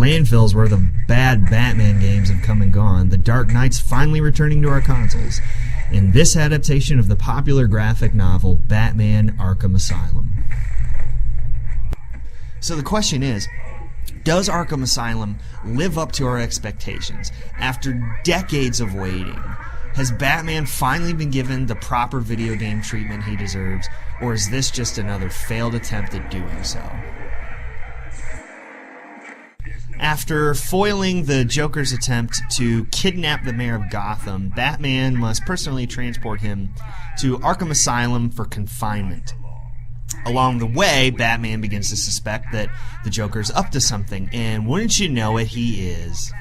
landfills where the bad Batman games have come and gone, The Dark Knight's finally returning to our consoles in this adaptation of the popular graphic novel Batman Arkham Asylum. So the question is, does Arkham Asylum live up to our expectations? After decades of waiting, has Batman finally been given the proper video game treatment he deserves, or is this just another failed attempt at doing so? After foiling the Joker's attempt to kidnap the mayor of Gotham, Batman must personally transport him to Arkham Asylum for confinement. Along the way, Batman begins to suspect that the Joker's up to something, and wouldn't you know it, he is.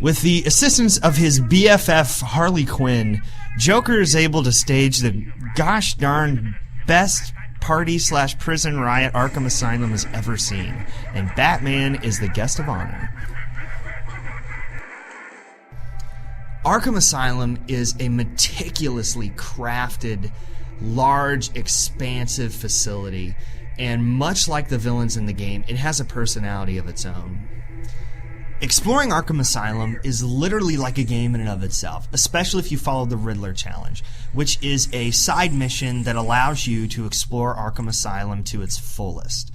With the assistance of his BFF Harley Quinn, Joker is able to stage the gosh darn best party/prison riot Arkham Asylum has ever seen, and Batman is the guest of honor. Arkham Asylum is a meticulously crafted, large, expansive facility, and much like the villains in the game, it has a personality of its own. Exploring Arkham Asylum is literally like a game in and of itself, especially if you follow the Riddler Challenge, which is a side mission that allows you to explore Arkham Asylum to its fullest.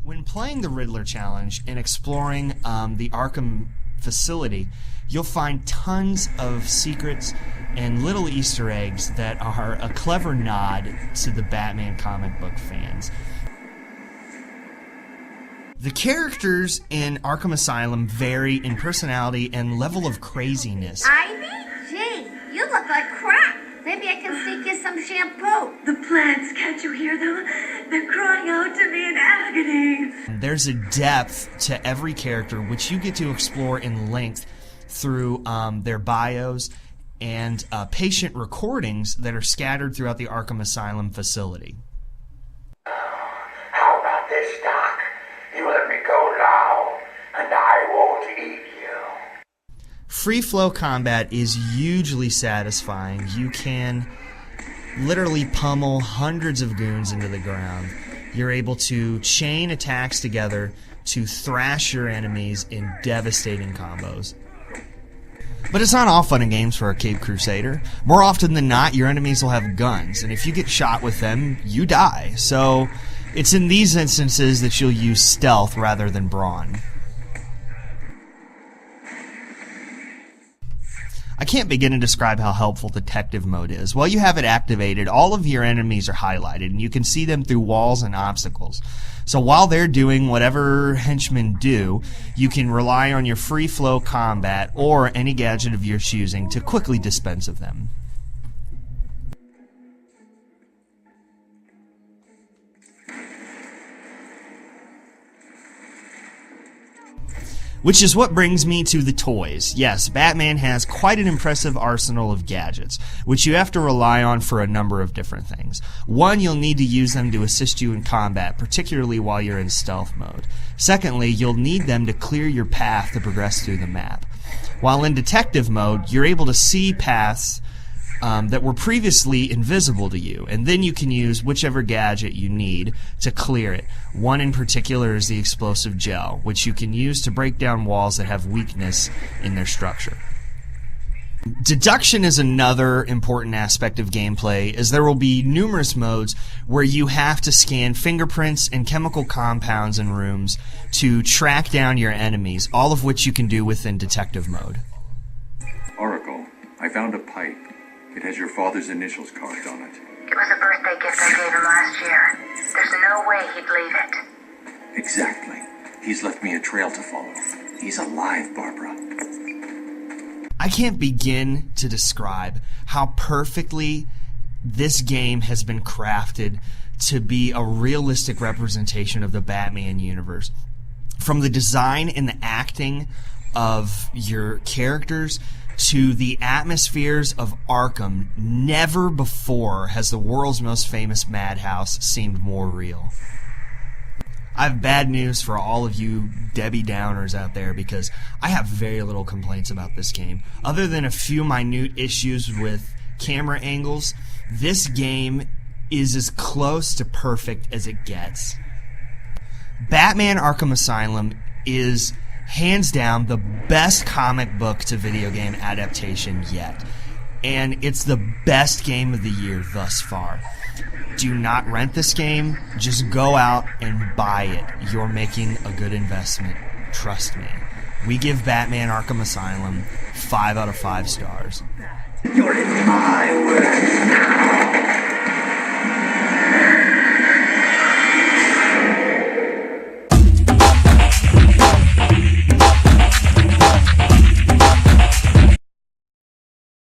When playing the Riddler Challenge and exploring the Arkham facility, you'll find tons of secrets and little Easter eggs that are a clever nod to the Batman comic book fans. The characters in Arkham Asylum vary in personality and level of craziness. Ivy? Gee, you look like crap. Maybe I can sneak you some shampoo. The plants, can't you hear them? They're crying out to me in agony. There's a depth to every character which you get to explore in length through their bios and patient recordings that are scattered throughout the Arkham Asylum facility. How about this, Doc? You let me go now, and I won't eat you. Free flow combat is hugely satisfying. You can literally pummel hundreds of goons into the ground. You're able to chain attacks together to thrash your enemies in devastating combos. But it's not all fun and games for a Cape Crusader. More often than not, your enemies will have guns, and if you get shot with them, you die. So it's in these instances that you'll use stealth rather than brawn. I can't begin to describe how helpful detective mode is. While you have it activated, all of your enemies are highlighted, and you can see them through walls and obstacles. So while they're doing whatever henchmen do, you can rely on your free flow combat or any gadget of your choosing to quickly dispense of them. Which is what brings me to the toys. Yes, Batman has quite an impressive arsenal of gadgets, which you have to rely on for a number of different things. One, you'll need to use them to assist you in combat, particularly while you're in stealth mode. Secondly, you'll need them to clear your path to progress through the map. While in detective mode, you're able to see paths that were previously invisible to you, and then you can use whichever gadget you need to clear it. One in particular is the explosive gel, which you can use to break down walls that have weakness in their structure. Deduction is another important aspect of gameplay, as there will be numerous modes where you have to scan fingerprints and chemical compounds in rooms to track down your enemies, all of which you can do within detective mode. Oracle, I found a pipe. It has your father's initials carved on it. It was a birthday gift I gave him last year. There's no way he'd leave it. Exactly. He's left me a trail to follow. He's alive, Barbara. I can't begin to describe how perfectly this game has been crafted to be a realistic representation of the Batman universe. From the design and the acting of your characters to the atmospheres of Arkham, never before has the world's most famous madhouse seemed more real. I have bad news for all of you Debbie Downers out there, because I have very little complaints about this game. Other than a few minute issues with camera angles, this game is as close to perfect as it gets. Batman Arkham Asylum is hands down the best comic book to video game adaptation yet. And it's the best game of the year thus far. Do not rent this game. Just go out and buy it. You're making a good investment. Trust me. We give Batman Arkham Asylum 5 out of 5 stars. You're in my world.